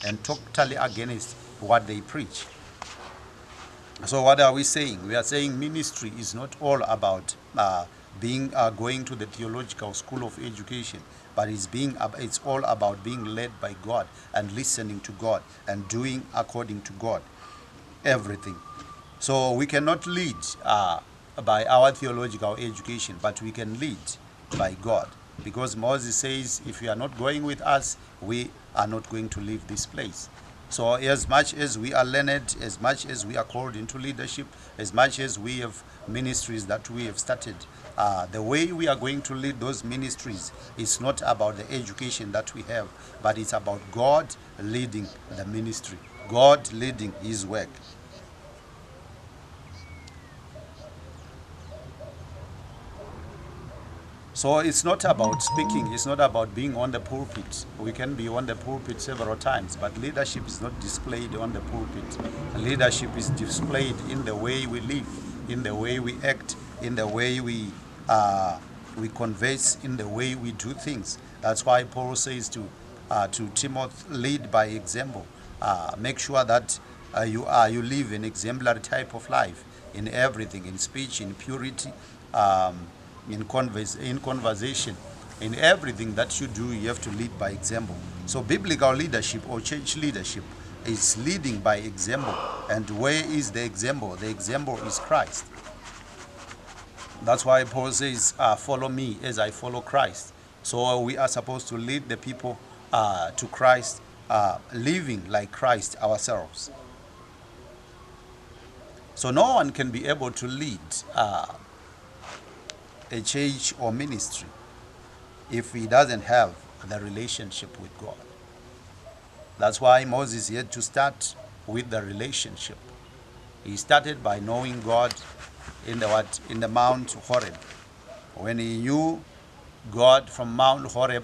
and totally against what they preach. So what are we saying? We are saying ministry is not all about going to the theological school of education, but it's all about being led by God and listening to God and doing according to God everything. So we cannot lead by our theological education, but we can lead by God. Because Moses says, if you are not going with us, we are not going to leave this place. So as much as we are learned, as much as we are called into leadership, as much as we have ministries that we have started, the way we are going to lead those ministries is not about the education that we have, but it's about God leading the ministry, God leading his work. So it's not about speaking, it's not about being on the pulpit. We can be on the pulpit several times, but leadership is not displayed on the pulpit. Leadership is displayed in the way we live, in the way we act, in the way we converse, in the way we do things. That's why Paul says to Timothy, lead by example. Make sure that you live an exemplary type of life in everything, in speech, in purity, in conversation, in everything that you do. You have to lead by example. So biblical leadership or church leadership is leading by example. And where is the example? The example is Christ. That's why Paul says, follow me as I follow Christ. So we are supposed to lead the people to Christ, living like Christ ourselves. So no one can be able to lead a church or ministry if he doesn't have the relationship with God. That's why Moses had to start with the relationship. He started by knowing God in the Mount Horeb. When he knew God from Mount Horeb,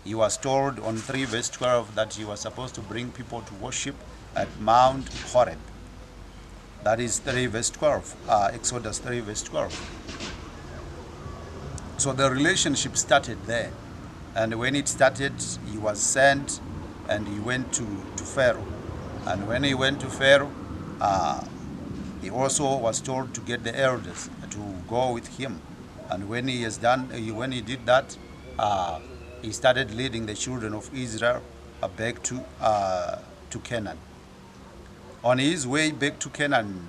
he was told on 3 verse 12 that he was supposed to bring people to worship at Mount Horeb. That is 3 verse 12, Exodus 3 verse 12. So the relationship started there. And when it started, he was sent and he went to Pharaoh. And when he went to Pharaoh, he also was told to get the elders to go with him. And when he did that, he started leading the children of Israel back to Canaan. On his way back to Canaan,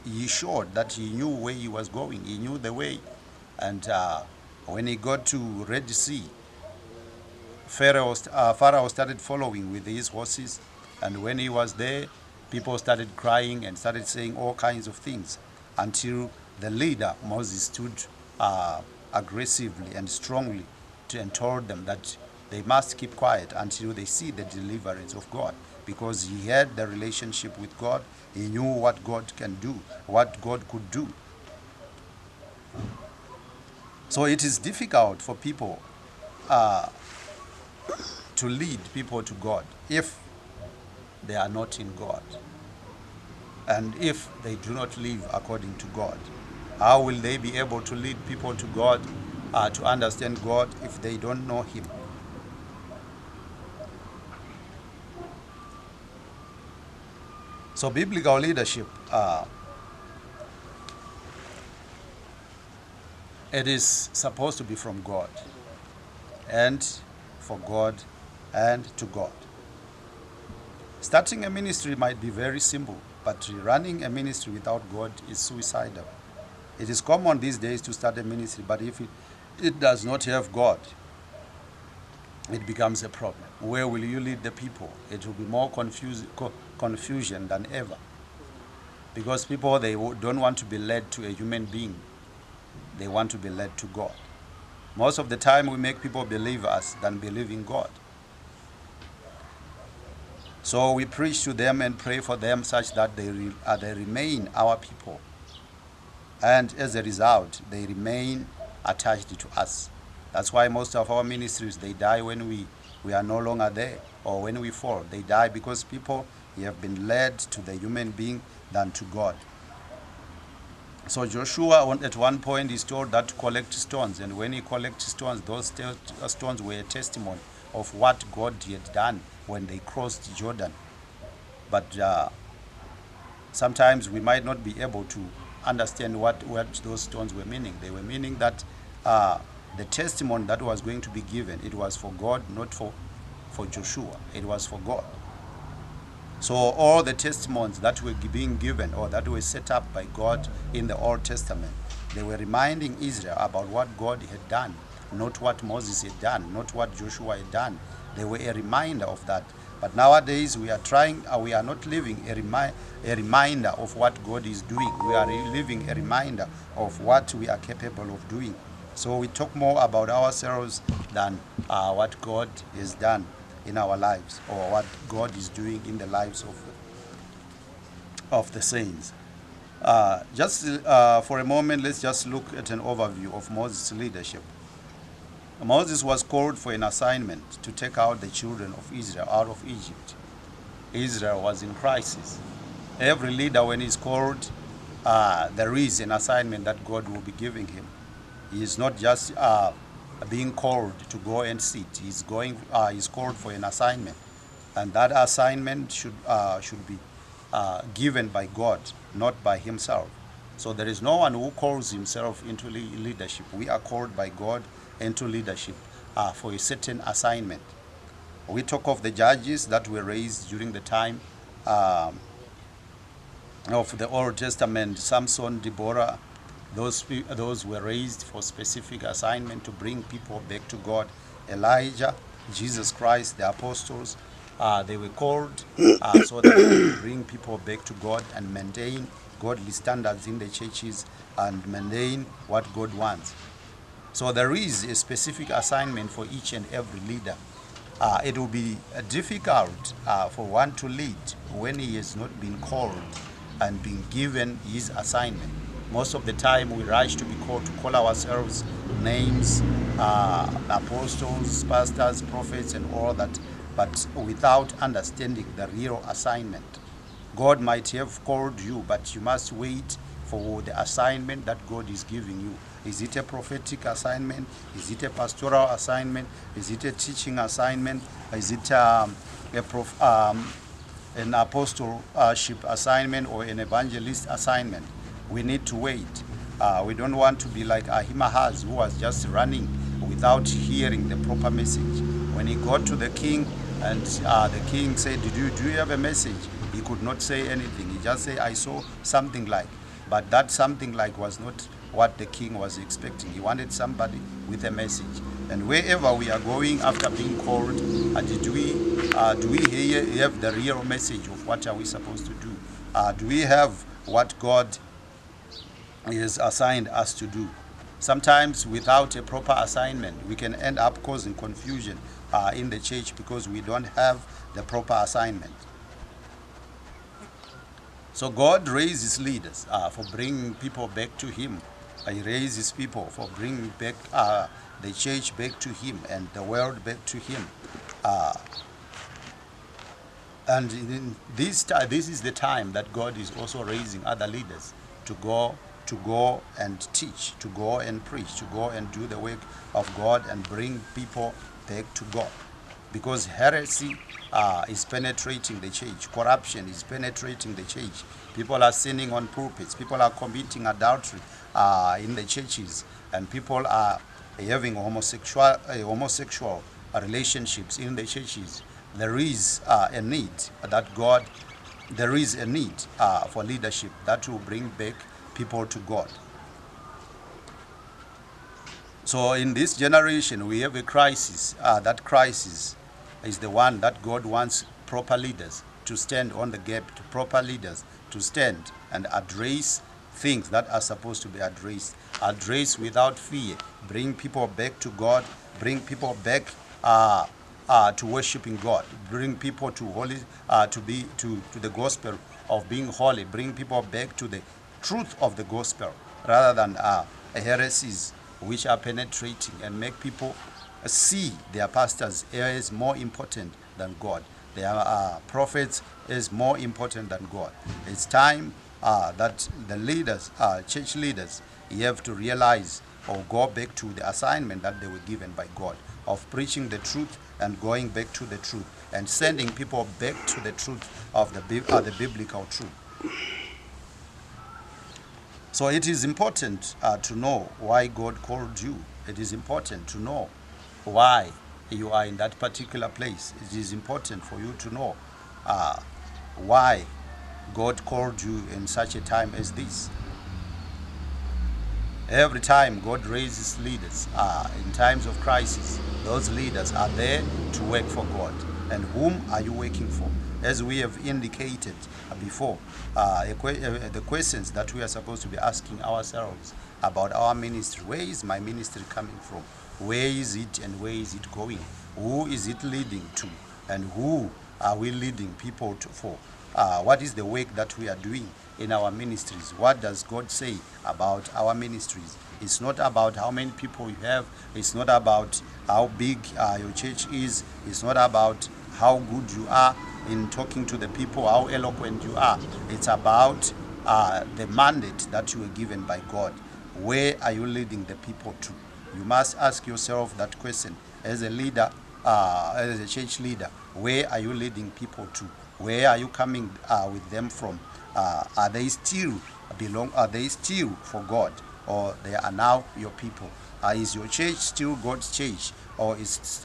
he showed that he knew where he was going. He knew the way. And when he got to Red Sea, Pharaoh started following with his horses. And when he was there, people started crying and started saying all kinds of things until the leader, Moses, stood aggressively and strongly and told them that they must keep quiet until they see the deliverance of God, because he had the relationship with God. He knew what God can do, what God could do. So it is difficult for people to lead people to God if they are not in God, and if they do not live according to God. How will they be able to lead people to God, to understand God, if they don't know him? So biblical leadership, it is supposed to be from God, and for God, and to God. Starting a ministry might be very simple, but running a ministry without God is suicidal. It is common these days to start a ministry, but if it does not have God, it becomes a problem. Where will you lead the people? It will be more confusion than ever. Because people, they don't want to be led to a human being. They want to be led to God. Most of the time, we make people believe us than believe in God. So we preach to them and pray for them such that they remain our people. And as a result, they remain attached to us. That's why most of our ministries, they die when we are no longer there, or when we fall. They die because people have been led to the human being than to God. So Joshua, at one point, is told that to collect stones. And when he collects stones, those stones were a testimony of what God had done when they crossed Jordan. But sometimes we might not be able to understand what those stones were meaning. They were meaning that the testimony that was going to be given, it was for God, not for Joshua. It was for God. So all the testimonies that were being given or that were set up by God in the Old Testament, they were reminding Israel about what God had done, not what Moses had done, not what Joshua had done. They were a reminder of that. But nowadays we are not living a reminder of what God is doing. We are living a reminder of what we are capable of doing. So we talk more about ourselves than what God has done in our lives, or what God is doing in the lives of the saints. Just for a moment, let's just look at an overview of Moses' leadership. Moses was called for an assignment to take out the children of Israel out of Egypt. Israel was in crisis. Every leader, when he's called, there is an assignment that God will be giving him. He is not just being called to go and sit. He's called for an assignment, and that assignment should be given by God, not by himself. So there is no one who calls himself into leadership. We are called by God into leadership for a certain assignment. We talk of the judges that were raised during the time of the Old Testament. Samson, Deborah, those were raised for specific assignment to bring people back to God. Elijah, Jesus Christ, the apostles, they were called so that they would bring people back to God and maintain godly standards in the churches and maintain what God wants. So there is a specific assignment for each and every leader. It will be difficult for one to lead when he has not been called and been given his assignment. Most of the time we rush to be called to call ourselves names, apostles, pastors, prophets, and all that, but without understanding the real assignment. God might have called you, but you must wait for the assignment that God is giving you. Is it a prophetic assignment? Is it a pastoral assignment? Is it a teaching assignment? Is it an apostleship assignment or an evangelist assignment? We need to wait. We don't want to be like Ahimaaz, who was just running without hearing the proper message. When he got to the king and the king said, do you have a message? He could not say anything. He just said, I saw something like. But that something like was not what the king was expecting. He wanted somebody with a message. And wherever we are going after being called, do we have the real message of what are we supposed to do? Do we have what God has assigned us to do? Sometimes without a proper assignment, we can end up causing confusion in the church because we don't have the proper assignment. So God raises leaders for bringing people back to him. He raises people for bringing back the church back to him and the world back to him. And in this is the time that God is also raising other leaders to go and teach, to go and preach, to go and do the work of God and bring people back to God. Because heresy is penetrating the church. Corruption is penetrating the church. People are sinning on pulpits. People are committing adultery in the churches. And people are having homosexual relationships in the churches. There is a need for leadership that will bring back people to God. So in this generation, we have a crisis. That crisis is the one that God wants proper leaders to stand on the gap, to proper leaders to stand and address things that are supposed to be addressed. Address without fear. Bring people back to God. Bring people back to worshiping God. Bring people to holy, to the gospel of being holy. Bring people back to the truth of the gospel rather than heresies which are penetrating and make people see their pastors as more important than God. Their prophets is more important than God. It's time that the leaders, church leaders, you have to realize or go back to the assignment that they were given by God of preaching the truth and going back to the truth and sending people back to the truth of the biblical truth. So it is important to know why God called you. It is important to know why you are in that particular place. It is important for you to know why God called you in such a time as this. Every time God raises leaders in times of crisis, those leaders are there to work for God. And whom are you working for? As we have indicated before, the questions that we are supposed to be asking ourselves about our ministry: where is my ministry coming from? Where is it and where is it going? Who is it leading to? And who are we leading people for? What is the work that we are doing in our ministries? What does God say about our ministries? It's not about how many people you have. It's not about how big your church is. It's not about how good you are in talking to the people, how eloquent you are. It's about the mandate that you were given by God. Where are you leading the people to? You must ask yourself that question as a leader, as a church leader. Where are you leading people to? Where are you coming with them from? Are they still for God, or they are now your people? Is your church still God's church, or is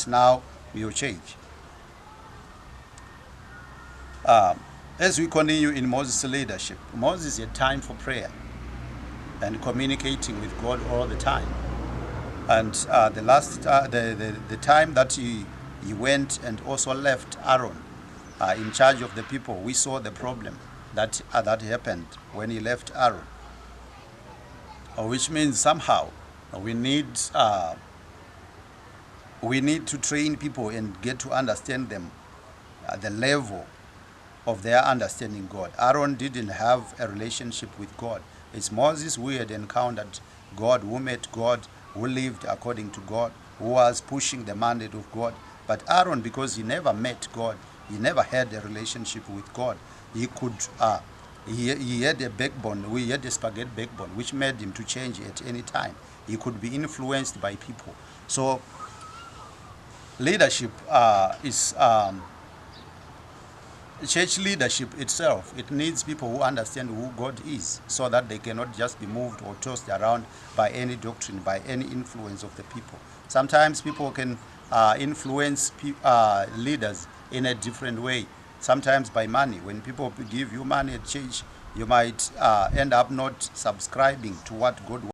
now your church? As we continue in Moses' leadership, Moses had time for prayer and communicating with God all the time. And the time that he went and also left Aaron in charge of the people, we saw the problem that happened when he left Aaron. Which means somehow we need to train people and get to understand them at the level of their understanding God. Aaron didn't have a relationship with God. It's Moses who had encountered God, who met God, who lived according to God, who was pushing the mandate of God. But Aaron, because he never met God, he never had a relationship with God, he had a backbone, he had a spaghetti backbone, which made him to change at any time. He could be influenced by people. So leadership is church leadership itself. It needs people who understand who God is, so that they cannot just be moved or tossed around by any doctrine, by any influence of the people. Sometimes people can influence leaders in a different way, sometimes by money. When people give you money at church, you might end up not subscribing to what God wants.